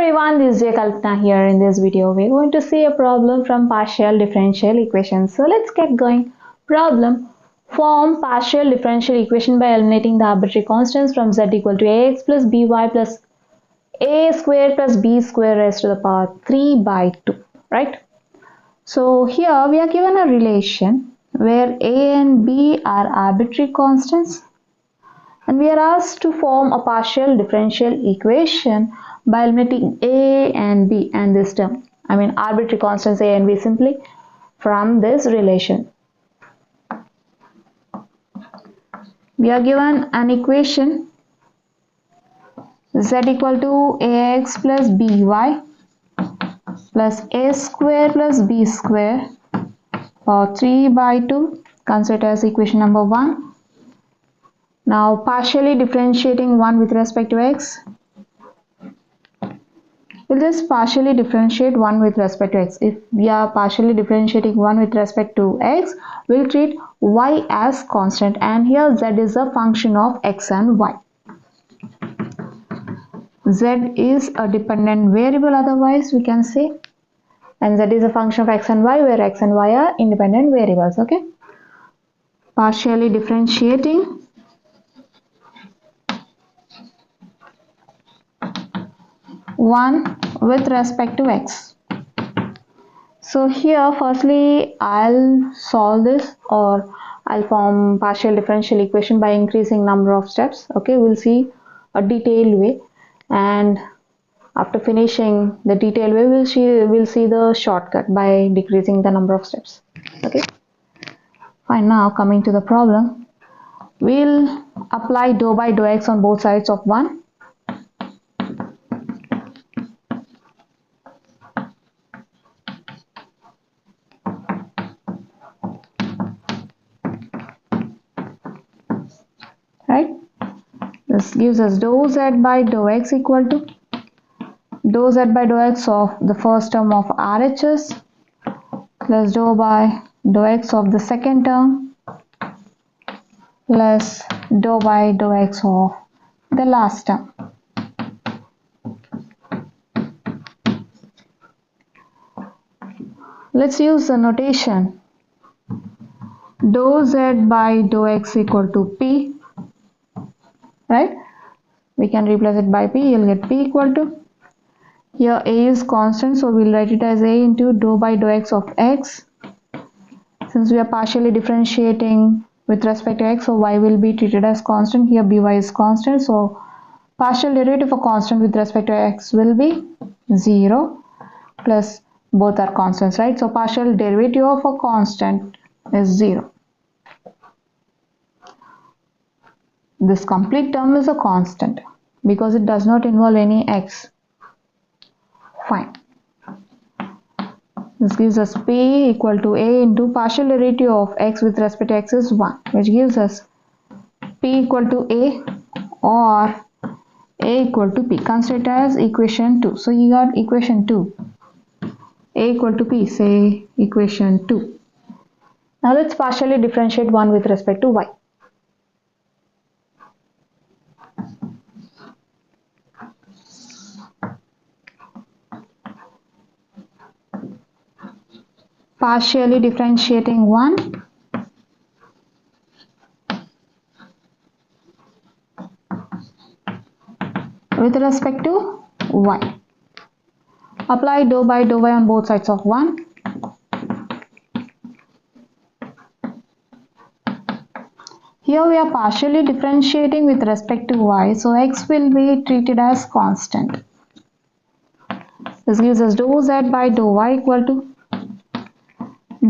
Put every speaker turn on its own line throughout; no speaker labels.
everyone, this is Jay Kalpana here. In this video, we're going to see a problem from partial differential equations. So let's get going. Problem: form partial differential equation by eliminating the arbitrary constants from z equal to ax plus by plus a square plus b square raised to the power 3 by 2. Right? So here we are given a relation where a and b are arbitrary constants, and we are asked to form a partial differential equation by eliminating a and b and this term, arbitrary constants a and b, simply from this relation. We are given an equation z equal to ax plus by plus a square plus b square or 3 by 2. Consider as equation number 1. Now partially differentiating 1 with respect to x. We'll just partially differentiate 1 with respect to x. If we are partially differentiating 1 with respect to x, we'll treat y as constant, and here z is a function of x and y. Z is a dependent variable, otherwise we can say, and z is a function of x and y, where x and y are independent variables. Okay, partially differentiating 1 with respect to x. So here firstly I'll solve this, or I'll form partial differential equation by increasing number of steps. Okay, we'll see a detailed way, and after finishing the detailed way we'll see the shortcut by decreasing the number of steps. Okay, fine. Now coming to the problem, we'll apply dou by dou x on both sides of 1. Right, this gives us dou z by dou x equal to dou z by dou x of the first term of RHS plus dou by dou x of the second term plus dou by dou x of the last term. Let's use the notation dou z by dou x equal to p. Right, we can replace it by p. You'll get p equal to, here a is constant, so we'll write it as a into dou by dou x of x. Since we are partially differentiating with respect to x, so y will be treated as constant. Here by is constant, so partial derivative of constant with respect to x will be 0, plus both are constants, right? So partial derivative of a constant is 0. This complete term is a constant because it does not involve any x. Fine. This gives us p equal to a into partial derivative of x with respect to x is 1, which gives us p equal to a or a equal to p. Consider it as equation 2. So you got equation 2. A equal to p, say equation 2. Now let's partially differentiate 1 with respect to y. Partially differentiating 1 with respect to y. Apply dou by dou y on both sides of 1. Here we are partially differentiating with respect to y, so x will be treated as constant. This gives us dou z by dou y equal to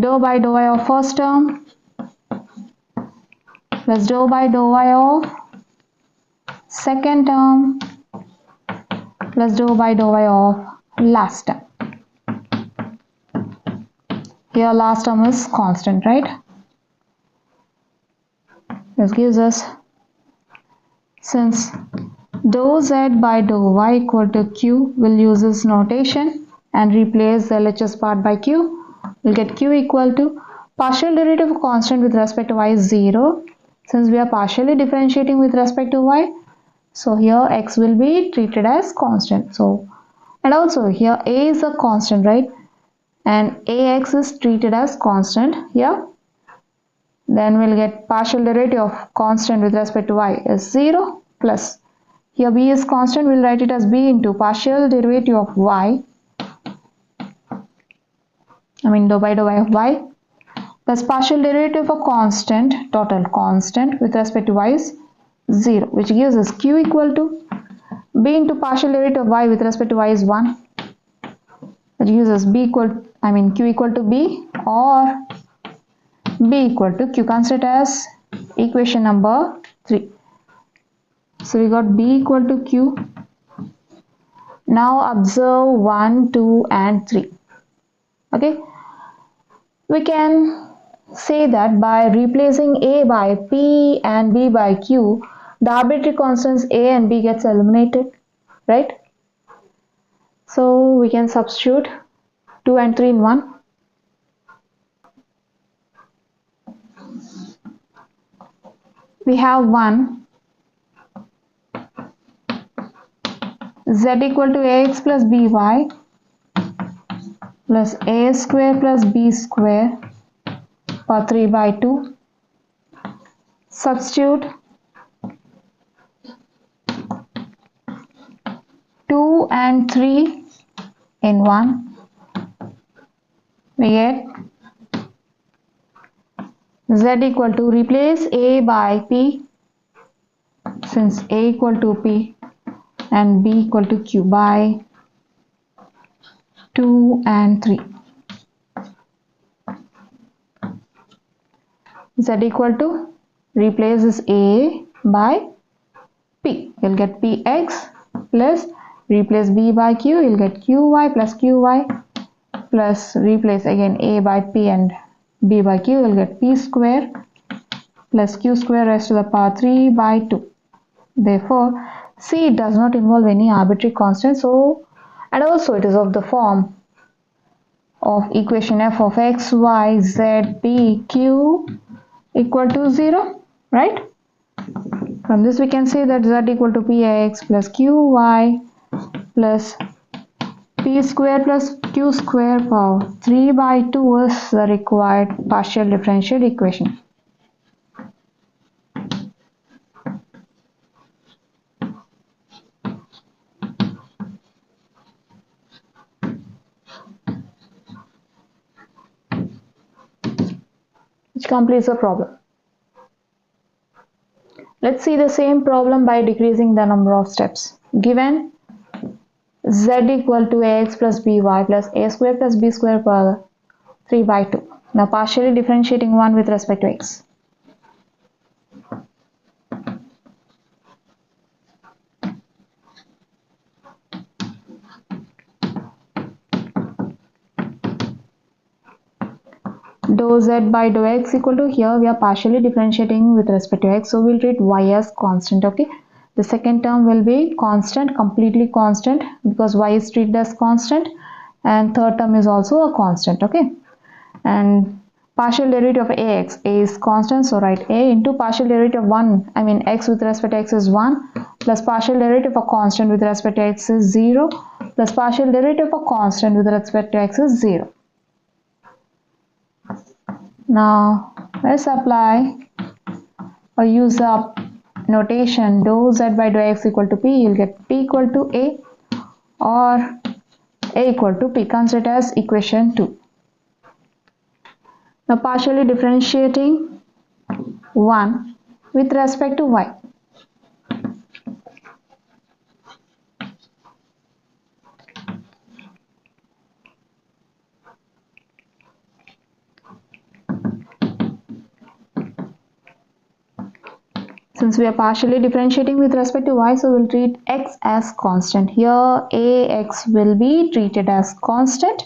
dou by dou y of first term plus dou by dou y of second term plus dou by dou y of last term. Here last term is constant, right? This gives us, since dou z by dou y equal to q, we'll use this notation and replace the LHS part by q. We'll get q equal to partial derivative of constant with respect to y is 0. Since we are partially differentiating with respect to y, so here x will be treated as constant. So And also here a is a constant, right? And ax is treated as constant here. Then we'll get partial derivative of constant with respect to y is 0 plus, here b is constant, we'll write it as b into partial derivative of y, dou by of y, plus partial derivative of a constant, total constant with respect to y is 0, which gives us q equal to b into partial derivative of y with respect to y is 1, which gives us q equal to b or b equal to q. Consider it as equation number 3. So we got b equal to q. Now observe 1, 2 and 3. Okay. We can say that by replacing a by p and b by q, the arbitrary constants a and b gets eliminated, right? So we can substitute 2 and 3 in 1. We have 1 z equal to ax plus by plus a square plus b square power 3 by 2. Substitute 2 and 3 in 1. We get z equal to, replace a by p, since a equal to p, and b equal to q by 2 and 3. Z equal to, replaces a by p, you'll get px, plus replace b by q, you'll get qy plus qy, plus replace again a by p and b by q, you'll get p square plus q square raised to the power 3 by 2. Therefore C does not involve any arbitrary constant, so, and also it is of the form of equation f of x, y, z, p, q equal to 0, right? From this we can say that z equal to px plus qy plus p square plus q square power 3 by 2 is the required partial differential equation. Which completes the problem. Let's see the same problem by decreasing the number of steps. Given z equal to ax plus by plus a square plus b square power 3 by 2. Now partially differentiating 1 with respect to x. Dou z by dou x equal to, here we are partially differentiating with respect to x, so we'll treat y as constant. Okay, the second term will be constant, completely constant, because y is treated as constant, and third term is also a constant. Okay, and partial derivative of ax, a is constant, so write a into partial derivative of 1, x with respect to x is 1, plus partial derivative of constant with respect to x is 0, plus partial derivative of constant with respect to x is 0. Now let's apply or use up notation dou z by dou x equal to p. You'll get p equal to a or a equal to p. Consider it as equation 2. Now partially differentiating 1 with respect to y. Since we are partially differentiating with respect to y, so we'll treat x as constant. Here ax will be treated as constant,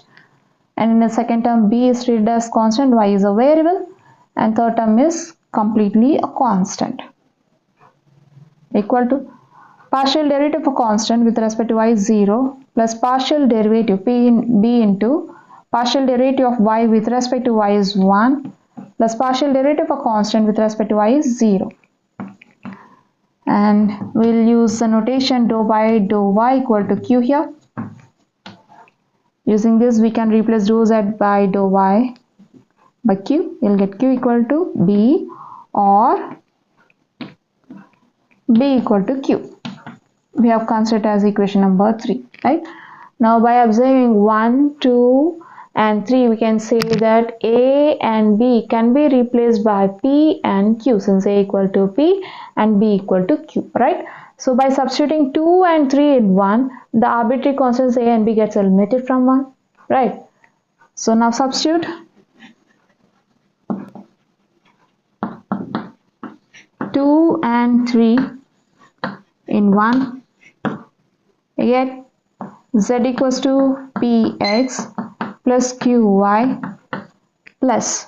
and in the second term b is treated as constant, y is a variable, and third term is completely a constant. Equal to partial derivative of a constant with respect to y is 0 plus partial derivative b into partial derivative of y with respect to y is 1 plus partial derivative of a constant with respect to y is 0. And we'll use the notation dou by dou y equal to q here. Using this, we can replace dou z by dou y by q. You'll get q equal to b or b equal to q. We have considered as equation number 3, right? Now by observing 1, 2 and 3, we can say that a and b can be replaced by p and q, since a equal to p and b equal to q, right? So by substituting 2 and 3 in 1, the arbitrary constants a and b gets eliminated from 1, right? So now substitute 2 and 3 in 1. You get z equals to px plus qy plus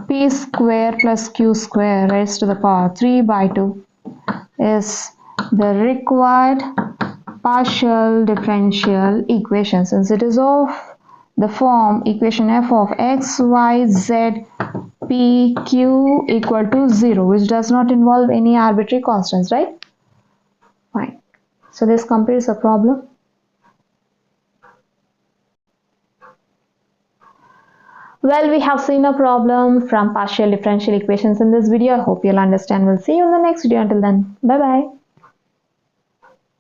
p square plus q square raised to the power 3 by 2 is the required partial differential equation, since it is of the form equation f of x, y, z, p, q equal to 0, which does not involve any arbitrary constants, right? Fine. So this completes the problem. Well, we have seen a problem from partial differential equations in this video. I hope you'll understand. We'll see you in the next video. Until then, bye bye.